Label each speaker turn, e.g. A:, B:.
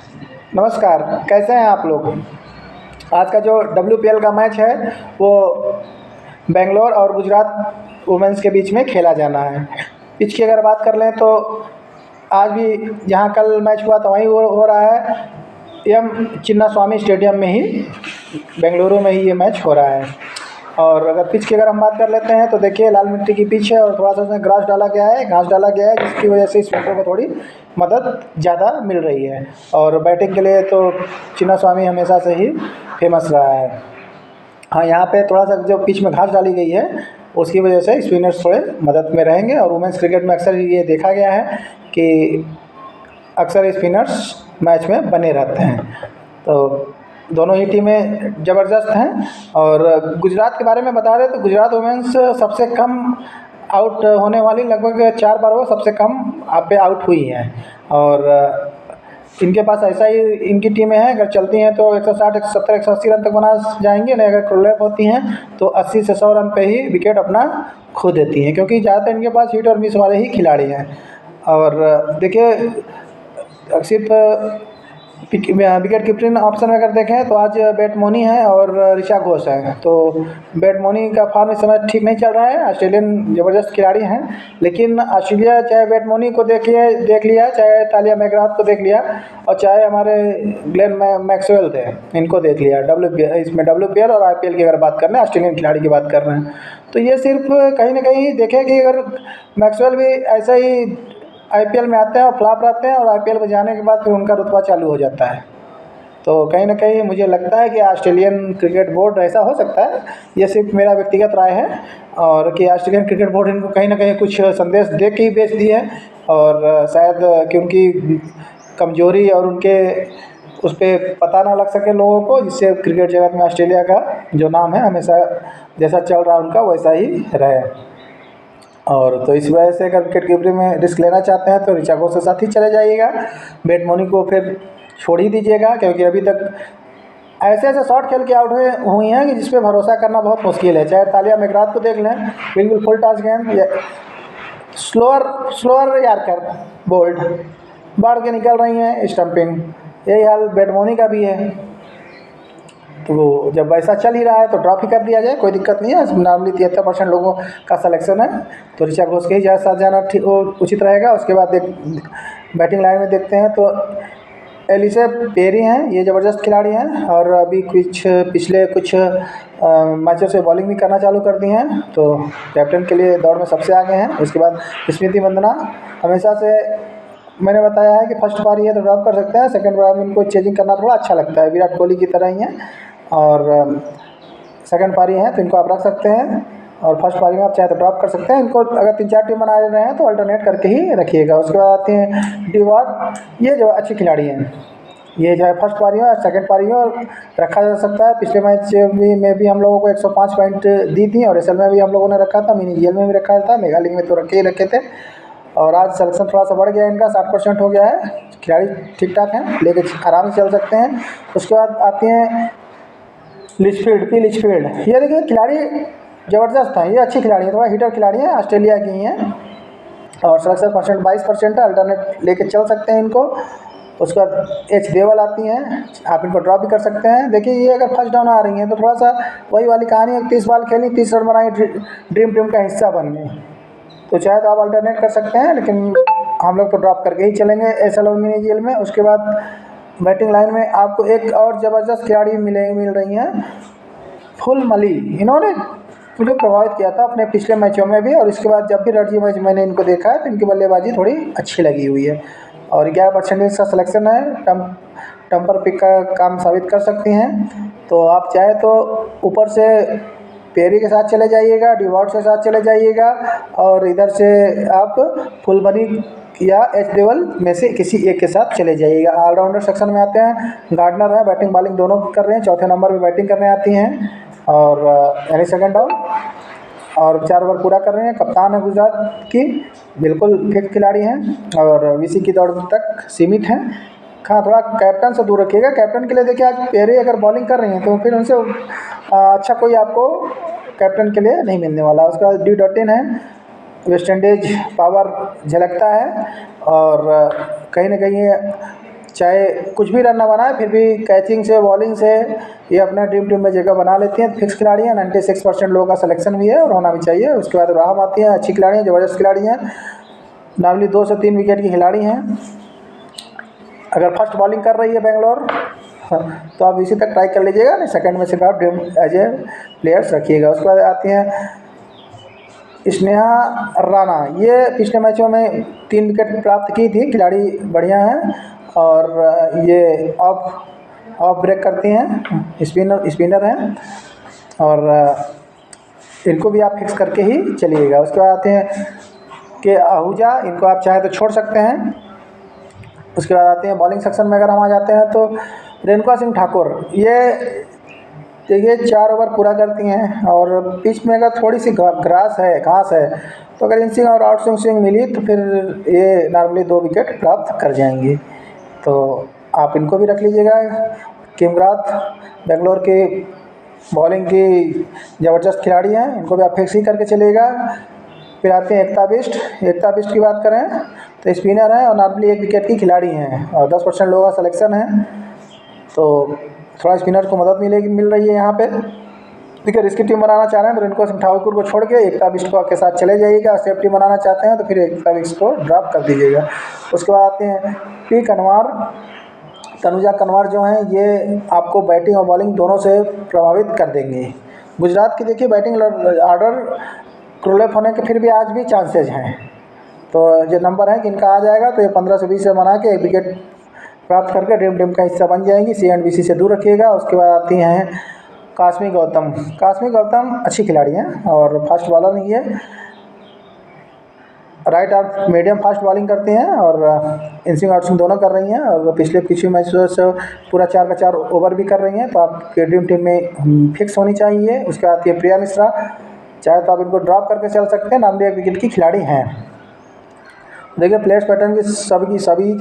A: नमस्कार, कैसे हैं आप लोग? आज का जो WPL का मैच है वो बेंगलोर और गुजरात वुमेन्स के बीच में खेला जाना है। पिच की अगर बात कर लें तो आज भी जहाँ कल मैच हुआ था वहीं हो रहा है, एम चिन्नास्वामी स्टेडियम में ही, बेंगलुरु में ही ये मैच हो रहा है। और अगर पिच की अगर हम बात कर लेते हैं तो देखिए लाल मिट्टी की पिच है और थोड़ा सा उसमें घास डाला गया है जिसकी वजह से इस बैटर को थोड़ी मदद ज़्यादा मिल रही है। और बैटिंग के लिए तो चिन्नास्वामी हमेशा से ही फेमस रहा है। हाँ, यहाँ पे थोड़ा सा जो पिच में घास डाली गई है उसकी वजह से स्पिनर्स थोड़े मदद में रहेंगे। और वुमेंस क्रिकेट में अक्सर ये देखा गया है कि अक्सर स्पिनर्स मैच में बने रहते हैं। तो दोनों ही टीमें ज़बरदस्त हैं। और गुजरात के बारे में बता दें तो गुजरात वुमेन्स सबसे कम आउट होने वाली, लगभग 4 बार वो सबसे कम पे आउट हुई हैं। और इनके पास ऐसा ही इनकी टीमें हैं, अगर चलती हैं तो 160, 170, 180 रन तक बना जाएंगी, नहीं अगर कोलैप होती हैं तो 80 से 100 रन पे ही विकेट अपना खो देती हैं, क्योंकि ज़्यादातर इनके पास हिट और मिस वाले ही खिलाड़ी हैं। और देखिए सिर्फ विकेट कीपिंग ऑप्शन में अगर देखें तो आज बैटमोनी है और ऋचा घोष है। तो बैटमोनी का फॉर्म इस समय ठीक नहीं चल रहा है, ऑस्ट्रेलियन ज़बरदस्त खिलाड़ी हैं, लेकिन ऑस्ट्रेलिया चाहे बैटमोनी को देख लिया, चाहे तालिया मैकग्राथ को देख लिया, और चाहे हमारे ग्लेन मैक्सवेल थे, इनको देख लिया। इसमें WPL और IPL की अगर बात कर रहे हैं, ऑस्ट्रेलियन खिलाड़ी की बात कर रहे हैं, तो ये सिर्फ कहीं ना कहीं देखें कि अगर मैक्सवेल भी ऐसा ही IPL में आते हैं और फ्लॉप रहते हैं और IPL में जाने के बाद फिर उनका रुतबा चालू हो जाता है। तो कहीं ना कहीं मुझे लगता है कि ऑस्ट्रेलियन क्रिकेट बोर्ड ऐसा हो सकता है, ये सिर्फ मेरा व्यक्तिगत राय है, और कि ऑस्ट्रेलियन क्रिकेट बोर्ड इनको कहीं ना कहीं कुछ संदेश दे के ही भेज दी है। और शायद कि उनकी कमजोरी और उनके उस पर पता ना लग सके लोगों को, जिससे क्रिकेट जगत में ऑस्ट्रेलिया का जो नाम है हमेशा जैसा चल रहा है उनका वैसा ही रहे। और तो इस वजह से अगर विकेट कीपिंग में रिस्क लेना चाहते हैं तो ऋचा घोष के साथ ही चले जाइएगा, बैटमोनी को फिर छोड़ ही दीजिएगा, क्योंकि अभी तक ऐसे ऐसे शॉट खेल के आउट हुई हैं कि जिस पे भरोसा करना बहुत मुश्किल है। चाहे तालिया मैकग्राथ को देख लें, बिल्कुल फुल टॉस गेंद या स्लोअर यार्कर बोल्ड बढ़ के निकल रही हैं स्टंपिंग, यही हाल बैटमोनी का भी है। तो वो जब ऐसा चल ही रहा है तो ड्रॉप ही कर दिया जाए, कोई दिक्कत नहीं है। नॉर्मली 73% लोगों का सिलेक्शन है, तो ऋचा घोष के ही साथ जाना ठीक उचित रहेगा। उसके बाद बैटिंग लाइन में देखते हैं तो एलिसे पेरी हैं, ये ज़बरदस्त खिलाड़ी हैं और अभी पिछले कुछ मैचों से बॉलिंग भी करना चालू कर दी हैं, तो कैप्टन के लिए दौड़ में सबसे आगे हैं। उसके बाद स्मृति मंदना, हमेशा से मैंने बताया है कि फर्स्ट पारी है तो ड्रॉप कर सकते हैं, सेकंड पारी में इनको चेजिंग करना थोड़ा अच्छा लगता है, विराट कोहली की तरह ही हैं। और सेकंड पारी है तो इनको आप रख सकते हैं, और फर्स्ट पारी में आप चाहे तो ड्रॉप कर सकते हैं। इनको अगर 3-4 टीम बना रहे हैं तो अल्टरनेट करके ही रखिएगा। उसके बाद आते हैं डिवॉर्ड, ये जो अच्छी खिलाड़ी हैं, ये जो है फर्स्ट पारी में और सेकंड पारी में और रखा जा सकता है। पिछले मैच में भी हम लोगों को 105 पॉइंट दी थी, और SL में भी हम लोगों ने रखा था, मिनी GL में भी रखा था, मेगा लीग में तो रखे थे। और आज सिलेक्शन थोड़ा सा बढ़ गया है, इनका 60% हो गया है। खिलाड़ी ठीक ठाक हैं, लेके आराम से चल सकते हैं। उसके बाद आती हैं लिचफील्ड, ये देखिए खिलाड़ी ज़बरदस्त हैं, ये अच्छी खिलाड़ी है, थोड़ा हिटर खिलाड़ी है, ऑस्ट्रेलिया की ही हैं, और सिलेक्शन परसेंट 22% है, अल्टरनेट लेके चल सकते हैं इनको। उसके बाद H देवल आती हैं, आप इनको ड्रॉप भी कर सकते हैं। देखिए ये अगर फर्स्ट डाउन आ रही हैं तो थोड़ा सा वही वाली कहानी है, 30 बॉल खेली 30 रन बनाई, ड्रीम टीम का हिस्सा बन गई, तो चाहे तो आप अल्टरनेट कर सकते हैं, लेकिन हम लोग तो ड्रॉप करके ही चलेंगे SL और मिनी GL में। उसके बाद बैटिंग लाइन में आपको एक और ज़बरदस्त खिलाड़ी मिल रही हैं, फुल मली, इन्होंने मुझे प्रभावित किया था अपने पिछले मैचों में भी, और इसके बाद जब भी रणजी मैच मैंने इनको देखा है तो इनकी बल्लेबाजी थोड़ी अच्छी लगी हुई है। और 11% इसका सिलेक्शन है, टम्पर पिक का काम साबित कर सकती हैं। तो आप चाहे तो ऊपर से पेरी के साथ चले जाइएगा, डिवॉर्ड के साथ चले जाइएगा, और इधर से आप फुलमनी या H देवल में से किसी एक के साथ चले जाइएगा। ऑलराउंडर सेक्शन में आते हैं, गार्डनर है, बैटिंग बॉलिंग दोनों कर रहे हैं, चौथे नंबर पे बैटिंग करने आती हैं, और यानी सेकंड डाउन, और 4 ओवर पूरा कर रहे हैं। कप्तान है गुजरात की, बिल्कुल फिट खिलाड़ी हैं और VC की दौड़ तक सीमित हैं। हाँ, थोड़ा कैप्टन से दूर रखिएगा। कैप्टन के लिए देखिए आज पेरी अगर बॉलिंग कर रही हैं तो फिर उनसे अच्छा कोई आपको कैप्टन के लिए नहीं मिलने वाला। उसके बाद डी डॉटिन है, वेस्ट इंडीज पावर झलकता है, और कहीं ना कहीं चाहे कुछ भी रन ना बनाए फिर भी कैचिंग से बॉलिंग से ये अपना ड्रीम टीम में जगह बना लेती हैं। फिक्स खिलाड़ी हैं, 96% लोगों का सिलेक्शन भी है और होना भी चाहिए। उसके बाद राहम आती हैं, अच्छी खिलाड़ी हैं, ज़बरदस्त खिलाड़ी हैं, नॉर्मली 2 से 3 विकेट की खिलाड़ी हैं। अगर फर्स्ट बॉलिंग कर रही है बेंगलोर तो आप इसी तक ट्राई कर लीजिएगा, नहीं सेकंड में सिर्फ आप ड्रीम एज ए प्लेयर्स रखिएगा। उसके बाद आती हैं स्नेहा राणा, ये पिछले मैचों में 3 विकेट प्राप्त की थी, खिलाड़ी बढ़िया हैं और ये ऑफ ब्रेक करती हैं, स्पिनर हैं और इनको भी आप फिक्स करके ही चलिएगा। उसके बाद आते हैं कि आहूजा, इनको आप चाहे तो छोड़ सकते हैं। उसके बाद आते हैं बॉलिंग सेक्शन में, अगर हम आ जाते हैं तो रेणुका सिंह ठाकुर, ये देखिए 4 ओवर पूरा करती हैं और पिच में अगर थोड़ी सी घास है तो अगर इन स्विंग और आउट स्विंग मिली तो फिर ये नॉर्मली 2 विकेट प्राप्त कर जाएंगी, तो आप इनको भी रख लीजिएगा। किमरात बेंगलोर की बॉलिंग की ज़बरदस्त खिलाड़ी हैं, इनको भी आप फिक्स ही करके चलिएगा। फिर आते हैं एकता बिष्ट की बात करें तो स्पिनर हैं और नॉर्मली 1 विकेट की खिलाड़ी हैं और 10% लोगों का सिलेक्शन है, तो थोड़ा स्पिनर को मदद मिल रही है यहाँ पे। देखिए इसकी टीम बनाना चाह रहे हैं तो रेणुका सिंह ठाकुर को छोड़ के एकता बिष्ट के साथ चले जाइएगा। सेफ्टी बनाना चाहते हैं तो फिर एकता बिष्ट को ड्रॉप कर दीजिएगा। उसके बाद आते हैं पी कनवार, तनुजा कनवार जो हैं ये आपको बैटिंग और बॉलिंग दोनों से प्रभावित कर देंगे। गुजरात की देखिए बैटिंग ऑर्डर क्रोलेफ होने के फिर भी आज भी चांसेज हैं, तो जो नंबर है कि इनका आ जाएगा तो ये 15 से 20 रन बना के 1 विकेट प्राप्त करके ड्रीम टीम का हिस्सा बन जाएंगी। CNBC से दूर रखिएगा। उसके बाद आती हैं कास्मी गौतम अच्छी खिलाड़ी हैं और फास्ट बॉलर नहीं है, right arm medium fast bowling करती हैं और इनस्विंग आउटस्विंग दोनों कर रही हैं और पिछले मैचों से पूरा 4 का 4 ओवर भी कर रही हैं, तो आपके ड्रीम टीम में फिक्स होनी चाहिए। उसके बाद आती है प्रिया मिश्रा, चाहे तो आप इनको ड्रॉप करके चल सकते हैं, नाम भी 1 विकेट की खिलाड़ी हैं। देखिए प्लेयर्स पैटर्न की सभी